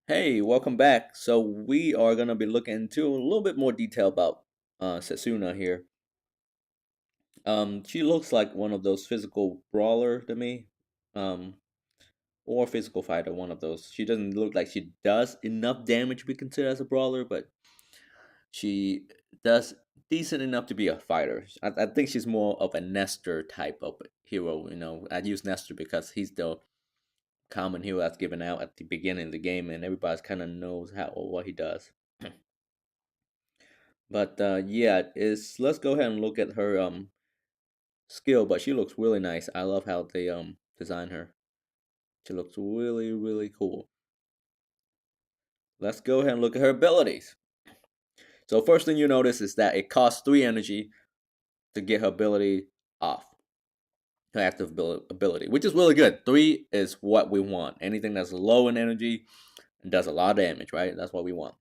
Hey, welcome back. So we are gonna be looking into a little bit more detail about Setsuna here. She looks like one of those physical brawler to me, um, or physical fighter. One of those. She doesn't look like she does enough damage to be considered as a brawler, but she does decent enough to be a fighter. I think she's more of a Nestor type of hero. I use Nestor because he's the common hero that's given out at the beginning of the game, and everybody kind of knows how or what he does. But yeah, is let's go ahead and look at her skill. But she looks really nice. I love how they design her. She looks really cool. Let's go ahead and look at her abilities. So first thing you notice is that it costs 3 energy to get her ability off. Her active ability, which is really good. 3 is what we want. Anything that's low in energy and does a lot of damage, right? That's what we want.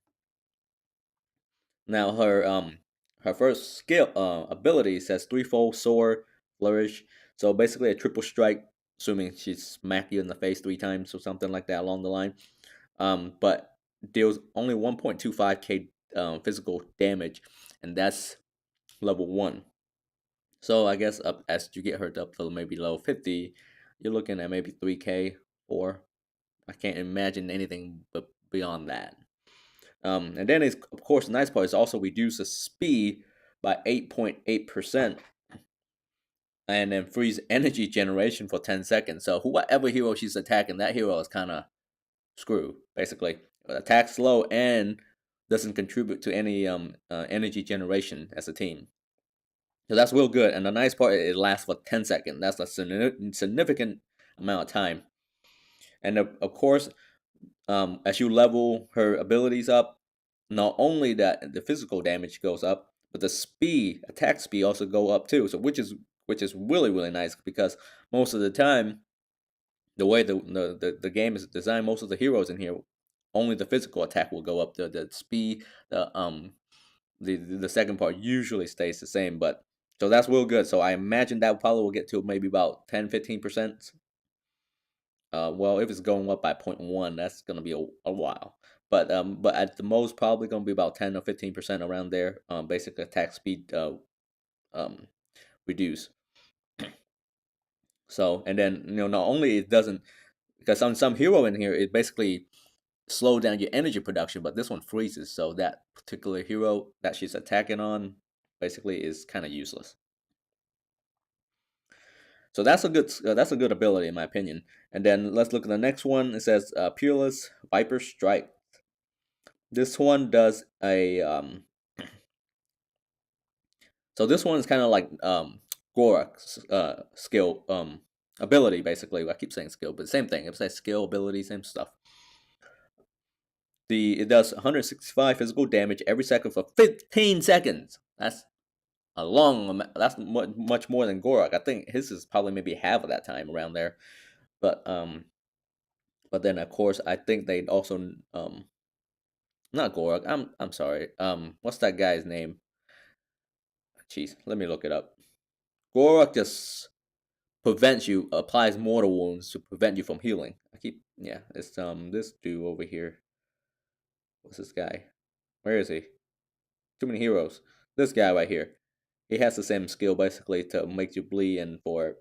Now her first skill ability says threefold soar flourish. So basically a triple strike, assuming she smack you in the face 3 times or something like that along the line. But deals only 1.25k physical damage, and that's level 1. So I guess up as you get her up to maybe level 50, you're looking at maybe 3k or I can't imagine anything but beyond that. And then, it's, of course, the nice part is also reduce the speed by 8.8%, and then freeze energy generation for 10 seconds. So, whoever hero she's attacking, that hero is kind of screwed, basically. Attacks slow and doesn't contribute to any energy generation as a team. So, that's real good. And the nice part is it lasts for 10 seconds. That's a significant amount of time. And of course, as you level her abilities up, not only that the physical damage goes up, but the speed, attack speed, also go up too. So which is really nice because most of the time, the way the game is designed, most of the heroes in here, only the physical attack will go up. The speed, the second part usually stays the same. But so that's real good. So I imagine that probably will get to maybe about 10-15%. Well, if it's going up by point 0.1, that's going to be a while. But at the most, probably going to be about 10 or 15% around there. Basic attack speed um reduce. So and then not only it doesn't because on some hero in here it basically slow down your energy production, but this one freezes. So that particular hero that she's attacking on basically is kind of useless. So that's a good ability in my opinion. And then let's look at the next one. It says Peerless Viper Strike. This one does a so this one is kind of like Gorak's skill ability basically. I keep saying skill, but same thing. It's like skill, ability, same stuff. It does 165 physical damage every second for 15 seconds. That's a long amount. That's much more than Gorak. I think his is probably maybe half of that time around there. But then of course I think they also not Gorak. I'm sorry. What's that guy's name? Jeez, let me look it up. Gorak just prevents you, applies mortal wounds to prevent you from healing. Yeah, it's this dude over here. What's this guy? Where is he? Too many heroes. This guy right here. He has the same skill basically to make you bleed and for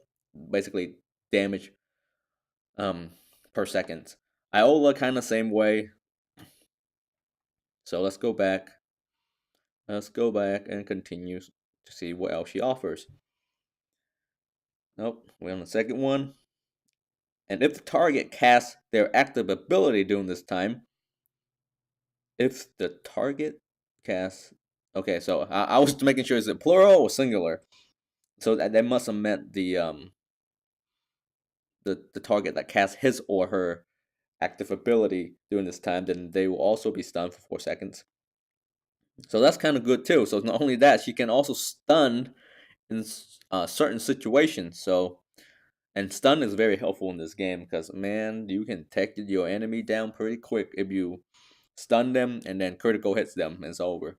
basically damage um per second. Iola kind of same way. So let's go back. Let's go back and continue to see what else she offers. Nope, we're on the second one. And if the target casts their active ability during this time, if the target casts, okay, so I was making sure is it plural or singular. So that must have meant the target that casts his or her active ability during this time, then they will also be stunned for 4 seconds. So that's kind of good too. So not only that, she can also stun in certain situations. So and stun is very helpful in this game because man, you can take your enemy down pretty quick if you stun them and then critical hits them. And it's over.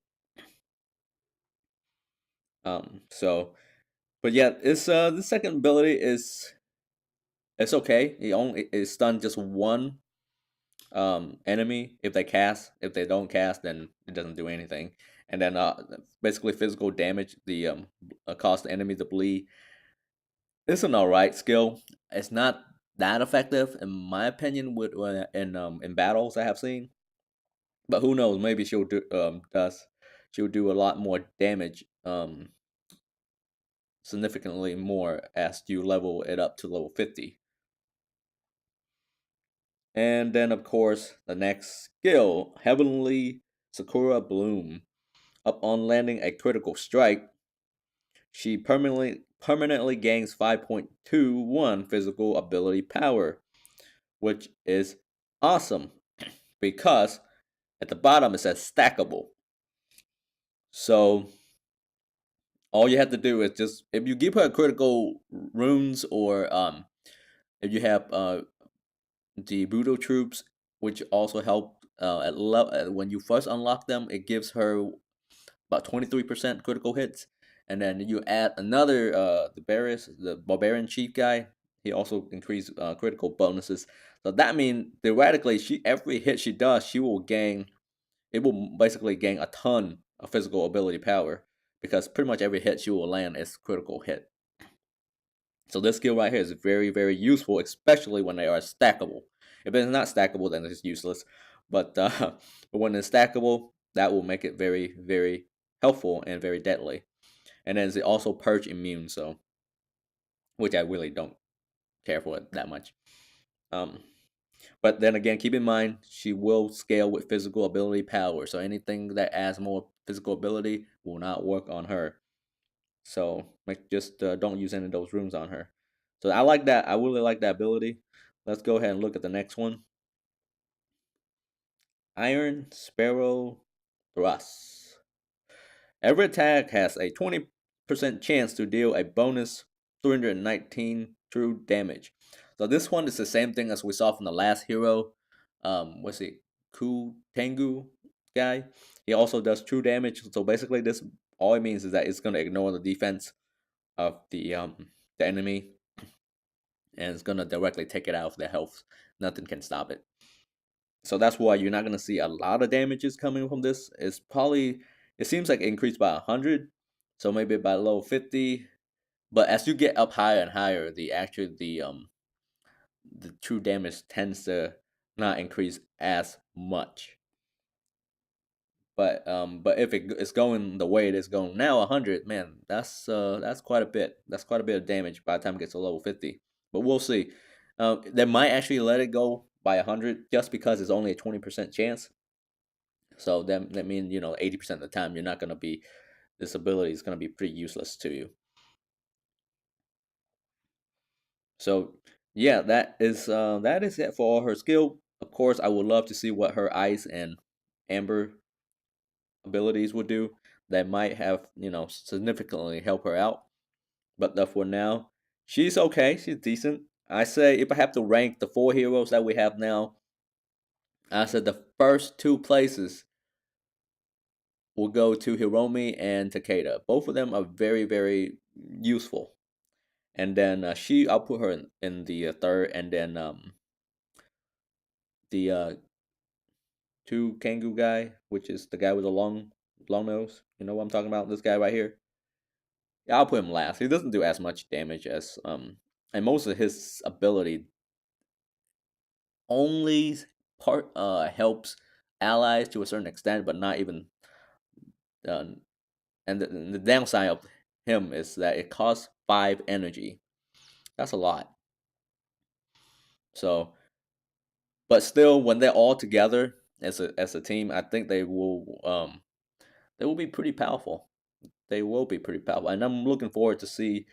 So but yeah, it's the second ability is it's okay. He only is stunned just one enemy if they cast. If they don't cast, then it doesn't do anything. And then basically physical damage. The cost the enemy to bleed. It's an alright skill. It's not that effective in my opinion with in battles I have seen. But who knows? Maybe she'll do a lot more damage. Significantly more as you level it up to level 50. And then, of course, the next skill, Heavenly Sakura Bloom. Upon landing a critical strike, she permanently gains 5.21 physical ability power, which is awesome because at the bottom it says stackable. So all you have to do is just if you give her critical runes or if you have the Budo troops, which also help when you first unlock them, it gives her about 23% critical hits. And then you add another the barbarian chief guy. He also increased critical bonuses. So that means theoretically, every hit she does, she will gain. It will basically gain a ton of physical ability power because pretty much every hit she will land is critical hit. So this skill right here is very, very useful, especially when they are stackable. If it's not stackable, then it's useless. But, but when it's stackable, that will make it very, very helpful and very deadly. And then it's also purge immune, so which I really don't care for it that much. Um, but then again, keep in mind she will scale with physical ability power. So anything that adds more physical ability will not work on her. So just don't use any of those runes on her. So I like that. I really like that ability. Let's go ahead and look at the next one. Iron Sparrow Thrust. Every attack has a 20% chance to deal a bonus 319 true damage. So this one is the same thing as we saw from the last hero. What's it? Ku Tengu guy. He also does true damage. So basically, this all it means is that it's gonna ignore the defense of the enemy, and it's gonna directly take it out of their health. Nothing can stop it. So that's why you're not gonna see a lot of damages coming from this. It seems like it increased by 100, so maybe by low 50. But as you get up higher and higher, the true damage tends to not increase as much. But if it's going the way it is going now, 100, man, that's quite a bit. That's quite a bit of damage by the time it gets to level 50. But we'll see. They might actually let it go by 100 just because it's only a 20% chance. So that means 80% of the time you're not gonna be this ability is gonna be pretty useless to you. So yeah, that is it for all her skill. Of course, I would love to see what her ice and amber abilities would do. That might have significantly help her out. But for now, she's okay. She's decent. I say if I have to rank the 4 heroes that we have now, I said the first 2 places will go to Hiromi and Takeda. Both of them are very, very useful. And then I'll put her in the third, and then the two Kangu guy, which is the guy with the long nose. You know what I'm talking about? This guy right here. Yeah, I'll put him last. He doesn't do as much damage as and most of his ability only helps allies to a certain extent, but not even. Uh, and the downside of him is that it costs 5 energy. That's a lot. So, but still, when they're all together as a team, I think they will be pretty powerful. They will be pretty powerful, and I'm looking forward to see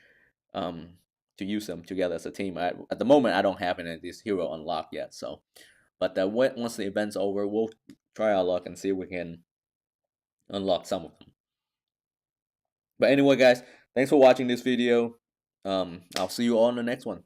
um to use them together as a team. At the moment, I don't have any of these hero unlocked yet, so but once the event's over, we'll try our luck and see if we can unlock some of them. But anyway, guys, thanks for watching this video. I'll see you all in the next one.